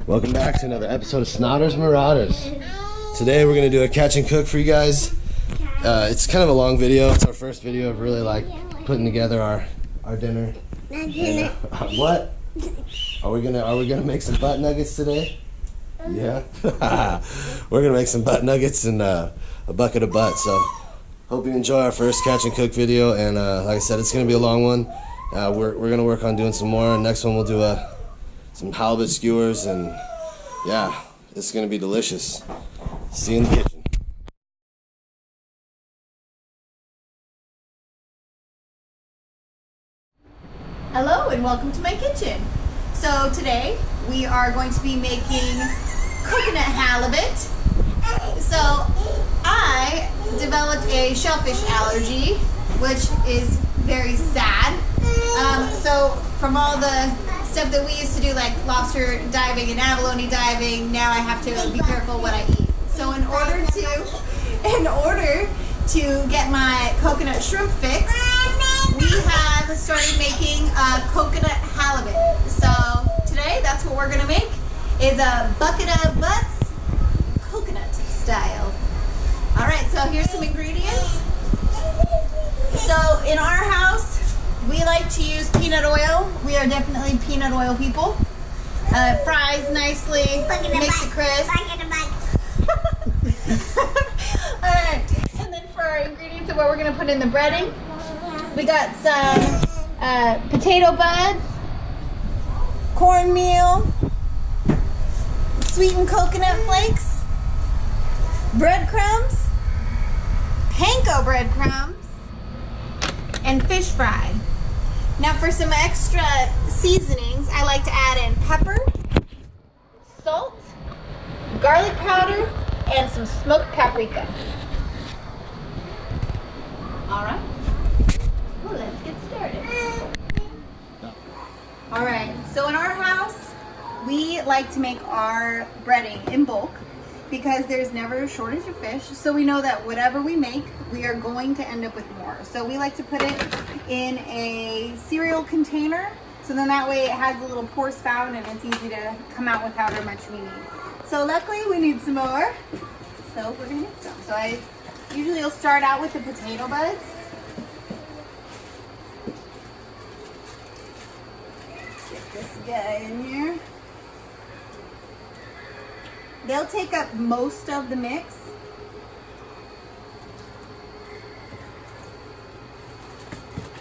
Welcome back to another episode of Marauders. Today we're going to do a catch and cook for you guys. It's kind of a long video. It's our first video of really like putting together our dinner. And, what? Are we gonna make some butt nuggets today? Yeah. We're gonna make some butt nuggets and a bucket of butt. So hope you enjoy our first catch and cook video. And like I said, it's gonna be a long one. We're gonna work on doing some more. Next one we'll do some halibut skewers, and yeah, it's gonna be delicious. See you in the kitchen. Hello and welcome to my kitchen. So today we are going to be making coconut halibut. So I developed a shellfish allergy, which is very sad. So from all the stuff that we used to do, like lobster diving and abalone diving, now I have to be careful what I eat. So in order to get my coconut shrimp fix, we have started making coconut halibut. So today, that's what we're gonna make, is a bucket of butts, coconut style. All right, so here's some ingredients. So in our house, we like to use peanut oil. We are definitely peanut oil people. Fries nicely, makes it crisp. All right, and then for our ingredients of what we're gonna put in the breading, we got some potato buds, cornmeal, sweetened coconut flakes, breadcrumbs, panko breadcrumbs, and fish fry. Now for some extra seasonings, I like to add in pepper, salt, garlic powder, and some smoked paprika. All right. Well, let's get started. All right, so in our house, we like to make our breading in bulk because there's never a shortage of fish. So we know that whatever we make, we are going to end up with more. So we like to put it in a cereal container. So then that way it has a little pour spout and it's easy to come out with however much we need. So luckily we need some more. So we're gonna need some. So I usually will start out with the potato buds. Get this guy in here. They'll take up most of the mix.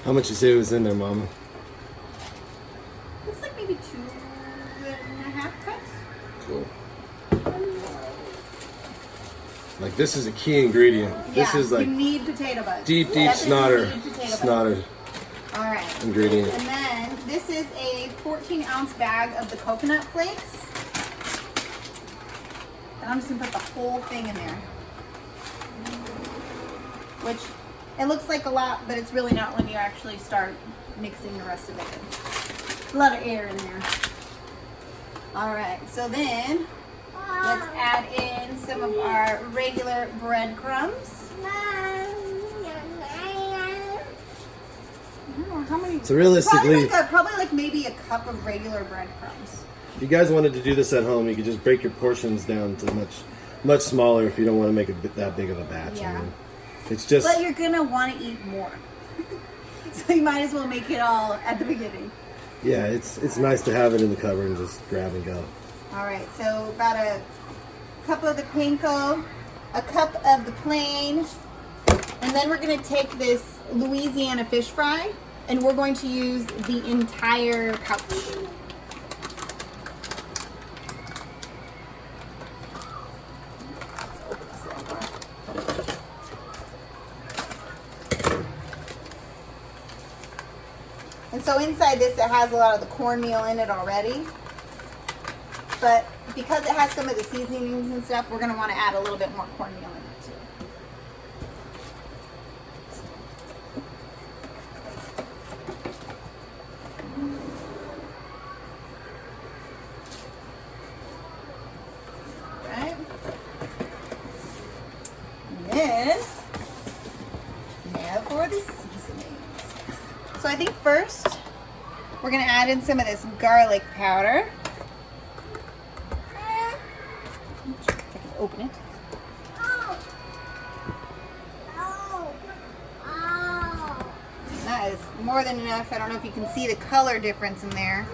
How much you say was in there, Mama? Looks like maybe 2.5 cups. Cool. Like, this is a key ingredient. Yeah, this is like you need potato buds. deep snotter All right. ingredient. And then this is a 14-ounce bag of the coconut flakes. And I'm just gonna put the whole thing in there. Which, it looks like a lot, but it's really not when you actually start mixing the rest of it in. A lot of air in there. All right, so then let's add in some of our regular breadcrumbs. How many? So realistically, probably like maybe a cup of regular breadcrumbs. if you guys wanted to do this at home, you could just break your portions down to much smaller if you don't want to make it that big of a batch. Yeah. I mean, it's just. But you're gonna want to eat more, so you might as well make it all at the beginning. Yeah, it's nice to have it in the cupboard and just grab and go. All right, so about a cup of the panko, a cup of the plain, and then we're gonna take this Louisiana fish fry, and we're going to use the entire pouch. And so inside this, it has a lot of the cornmeal in it already. But because it has some of the seasonings and stuff, we're going to want to add a little bit more cornmeal in it too. Right. And then, now for the seasonings. So I think first, we're going to add in some of this garlic powder. open it. That is more than enough. I don't know if you can see the color difference in there.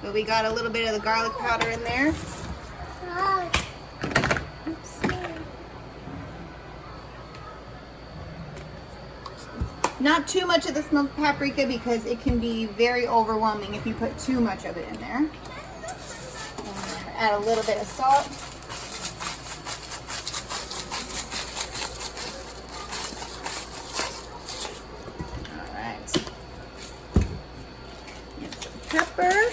But we got a little bit of the garlic powder in there. Oops. Not too much of the smoked paprika because it can be very overwhelming if you put too much of it in there. Add a little bit of salt. All right. Get some pepper.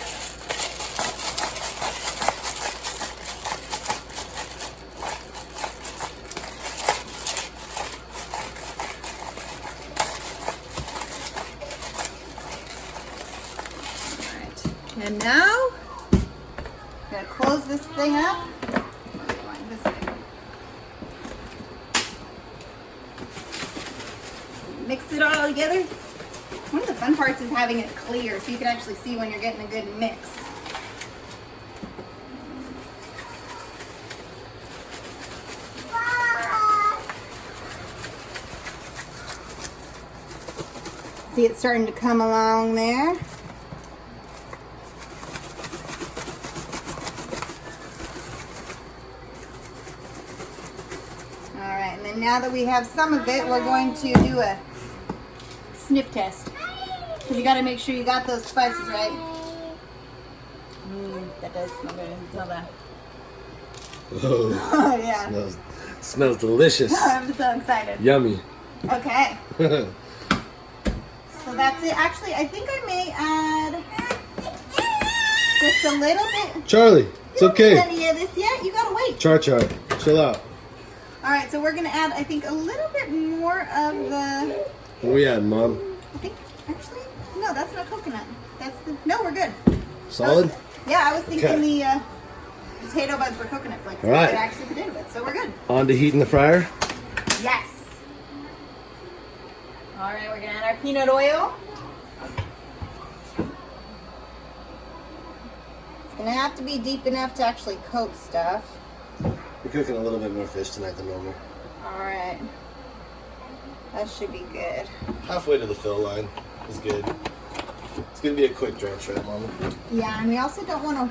And now, I'm gonna close this thing up. Mix it all together. One of the fun parts is having it clear so you can actually see when you're getting a good mix. See it starting to come along there. And then now that we have some of it, we're going to do a sniff test. Because you got to make sure you got those spices right. That does smell good. Smell that. Oh, yeah. Smells delicious. I'm so excited. Yummy. Okay. So that's it. Actually, I think I may add just a little bit. Charlie, it's okay. You don't need any of this yet. You got to wait. Char, chill out. All right, so we're gonna add, I think, a little bit more of the. What are we adding, Mom? I think, actually, no, that's not coconut. That's the. No, we're good. Solid? I was thinking the potato buds were coconut flakes. All right. They're actually potato buds, so we're good. On to heating the fryer. Yes. All right, we're gonna add our peanut oil. It's gonna have to be deep enough to actually coat stuff. We're cooking a little bit more fish tonight than normal. All right. That should be good. Halfway to the fill line is good. It's going to be a quick drench, right, Mama? Yeah, and we also don't want to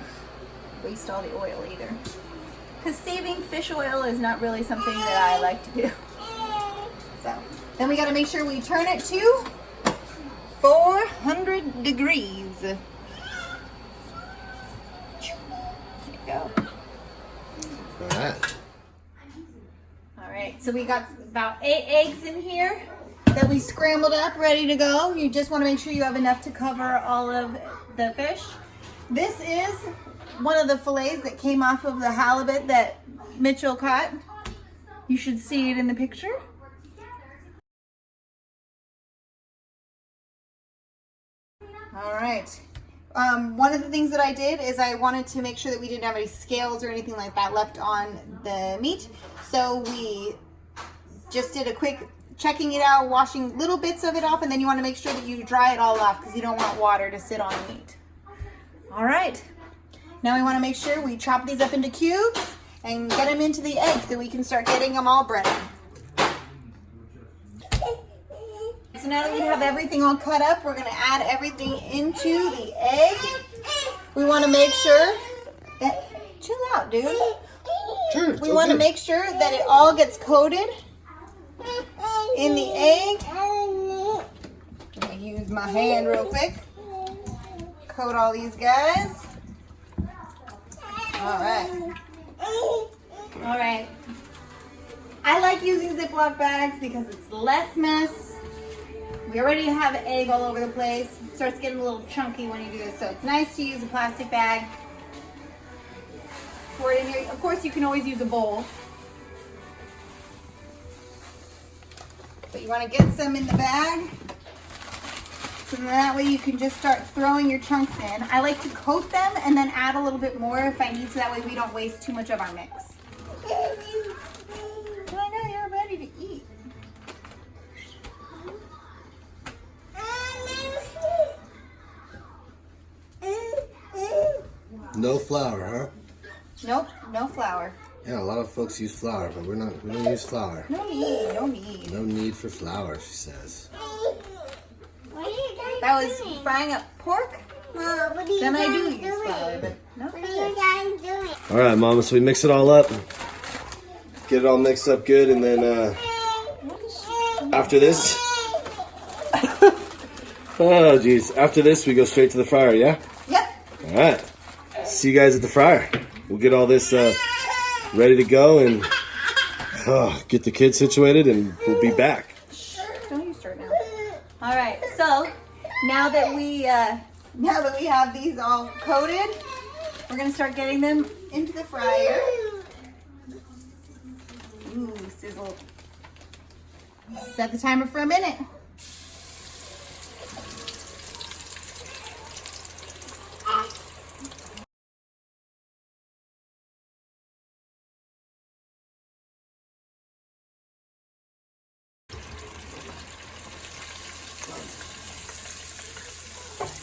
waste all the oil either. Because saving fish oil is not really something that I like to do. So, then we got to make sure we turn it to 400 degrees. There you go. All right, so we got about 8 eggs in here that we scrambled up, ready to go. You just want to make sure you have enough to cover all of the fish. This is one of the fillets that came off of the halibut that Mitchell caught. You should see it in the picture. All right. One of the things that I did is I wanted to make sure that we didn't have any scales or anything like that left on the meat. So we just did a quick checking it out, washing little bits of it off, and then you want to make sure that you dry it all off because you don't want water to sit on the meat. All right. Now we want to make sure we chop these up into cubes and get them into the egg so we can start getting them all breaded. So now that we have everything all cut up, we're going to add everything into the egg. We want to make sure that, chill out, dude. Sure, we want to make sure that it all gets coated in the egg. I'm going to use my hand real quick. Coat all these guys. All right. All right. I like using Ziploc bags because it's less mess. We already have egg all over the place. It starts getting a little chunky when you do this, so it's nice to use a plastic bag. Pour it in here. Of course, you can always use a bowl. But you want to get some in the bag. So that way you can just start throwing your chunks in. I like to coat them and then add a little bit more if I need to. That way we don't waste too much of our mix. Well, I know you're ready to eat. No flour, huh? Nope, no flour. Yeah, a lot of folks use flour, but we don't use flour. No need, no need. No need for flour, she says. That was frying up pork. Mom, what are you Then I do guys use flour, doing? but no What fish. are you guys doing? All right, Mama. So we mix it all up, get it all mixed up good, and then after this, oh geez, after this we go straight to the fryer. Yeah. Yep. All right. See you guys at the fryer. We'll get all this ready to go and get the kids situated, and we'll be back. Don't you start now. All right. So now that we have these all coated, we're gonna start getting them into the fryer. Ooh, sizzle. Set the timer for a minute.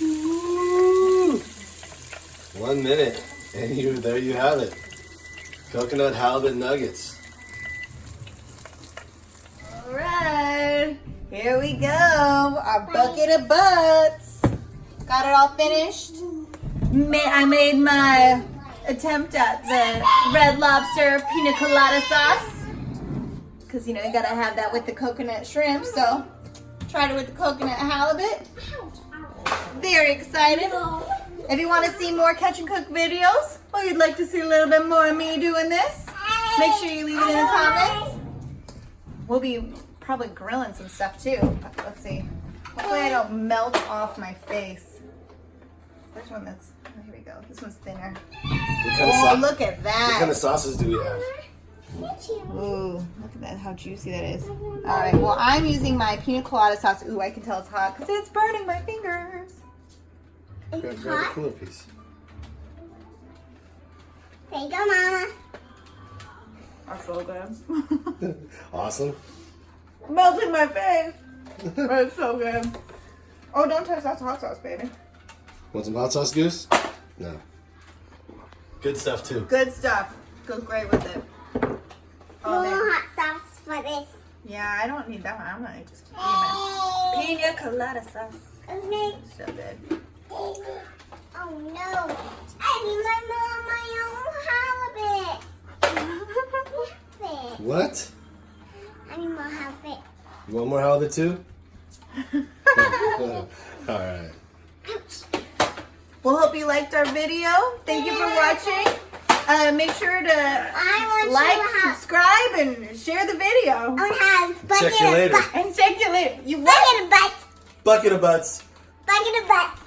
Ooh. 1 minute, and there you have it. Coconut halibut nuggets. All right, here we go. Our bucket of butts. Got it all finished. I made my attempt at the Red Lobster pina colada sauce. Because, you know, you gotta have that with the coconut shrimp. So, tried it with the coconut halibut. Very excited. If you want to see more catch and cook videos, or you'd like to see a little bit more of me doing this, make sure you leave it in the comments. We'll be probably grilling some stuff too. Let's see. Hopefully I don't melt off my face. There's one that's, oh, here we go. This one's thinner. Oh, look at that. What kind of sauces do we have? Ooh, look at that, how juicy that is. All right, well, I'm using my pina colada sauce. Ooh, I can tell it's hot because it's burning my fingers. Grab a cooler piece. There you go, Mama. That's so good. Awesome. Melting my face. But it's so good. Oh, don't touch that hot sauce, baby. Want some hot sauce, Goose? No. Good stuff, too. Good stuff. Goes great with it. Oh, More there. hot sauce for this. Yeah, I don't need that one. I'm gonna just keep my pina colada sauce. Okay. So good. Oh no. I need my halibut. What? I need more halibut. You want more halibut, too? All right. Well, hope you liked our video. Thank you for watching. Make sure to like, subscribe, and share the video. I want to have bucket Check you later. of butts. And check you later. You Bucket of butts. Bucket of butts. Bucket of butts.